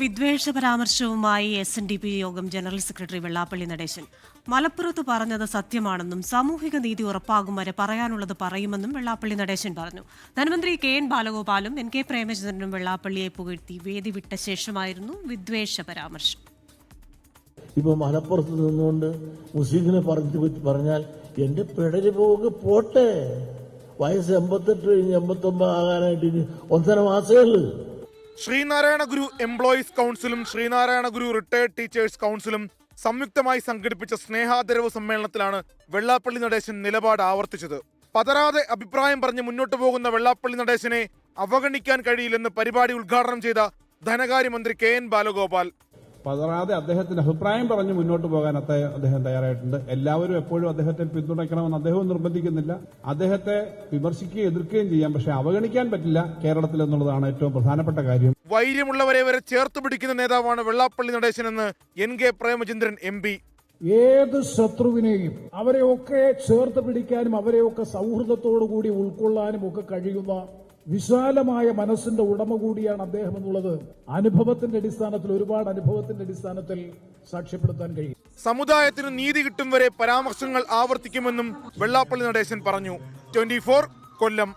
വിദ്വേഷ പരാമർശവുമായി SNDP യോഗം general secretary Vellappally Natesan. മലപ്പുറത്ത് പറഞ്ഞത് സത്യമാണെന്നും സാമൂഹിക നീതി ഉറപ്പാകും വരെ പറയാനുള്ളത് പറയുമെന്നും വെള്ളാപ്പള്ളി നടേശൻ പറഞ്ഞു. ധനമന്ത്രി KN ബാലഗോപാലും NK പ്രേമചന്ദ്രനും വെള്ളാപ്പള്ളിയെ പുകഴ്ത്തി വേദി വിട്ട ശേഷമായിരുന്നു വിദ്വേഷ പരാമർശം. ഇപ്പൊ മലപ്പുറത്ത് നിന്നുകൊണ്ട് മുസ്ലിങ്ങളെ പറഞ്ഞാൽ എന്റെ പിടര് പോട്ടെ, വയസ്സ് 88 89 ആകാനായിട്ട് ഇനി 1.5 മാസമേ ഉള്ളൂ. ശ്രീനാരായണ ഗുരു എംപ്ലോയീസ് കൗൺസിലും ശ്രീനാരായണ ഗുരു റിട്ടയർഡ് ടീച്ചേഴ്സ് കൗൺസിലും സംയുക്തമായി സംഘടിപ്പിച്ച സ്നേഹാദരവ് സമ്മേളനത്തിലാണ് വെള്ളാപ്പള്ളി നടേശൻ നിലപാട് ആവർത്തിച്ചത്. പതരാതെ അഭിപ്രായം പറഞ്ഞ് മുന്നോട്ടു പോകുന്ന വെള്ളാപ്പള്ളി നടേശനെ അവഗണിക്കാൻ കഴിയില്ലെന്ന് പരിപാടി ഉദ്ഘാടനം ചെയ്ത ധനകാര്യമന്ത്രി KN ബാലഗോപാൽ. പതറാതെ അദ്ദേഹത്തിന്റെ അഭിപ്രായം പറഞ്ഞ് മുന്നോട്ട് പോകാൻ അദ്ദേഹം തയ്യാറായിട്ടുണ്ട്. എല്ലാവരും എപ്പോഴും അദ്ദേഹത്തെ പിന്തുണയ്ക്കണമെന്ന് അദ്ദേഹവും നിർബന്ധിക്കുന്നില്ല. അദ്ദേഹത്തെ വിമർശിക്കുകയും എതിർക്കുകയും ചെയ്യാം, പക്ഷെ അവഗണിക്കാൻ പറ്റില്ല കേരളത്തിൽ എന്നുള്ളതാണ് ഏറ്റവും പ്രധാനപ്പെട്ട കാര്യം. വൈര്യമുള്ളവരെ വരെ ചേർത്ത് പിടിക്കുന്ന നേതാവാണ് വെള്ളാപ്പള്ളി നടേശനെന്ന് NK പ്രേമചന്ദ്രൻ MP. ഏത് ശത്രുവിനെയും അവരെയൊക്കെ ചേർത്ത് പിടിക്കാനും അവരെയൊക്കെ സൗഹൃദത്തോടു കൂടി ഉൾക്കൊള്ളാനും ഒക്കെ കഴിയുന്ന വിശാലമായ മനസ്സിന്റെ ഉടമ കൂടിയാണ് അദ്ദേഹം എന്നുള്ളത് അനുഭവത്തിന്റെ അടിസ്ഥാനത്തിൽ, ഒരുപാട് അനുഭവത്തിന്റെ അടിസ്ഥാനത്തിൽ സാക്ഷ്യപ്പെടുത്താൻ കഴിയും. സമുദായത്തിന് നീതി കിട്ടും വരെ പരാമർശങ്ങൾ ആവർത്തിക്കുമെന്നും വെള്ളാപ്പള്ളി നടേശൻ പറഞ്ഞു. 24 കൊല്ലം.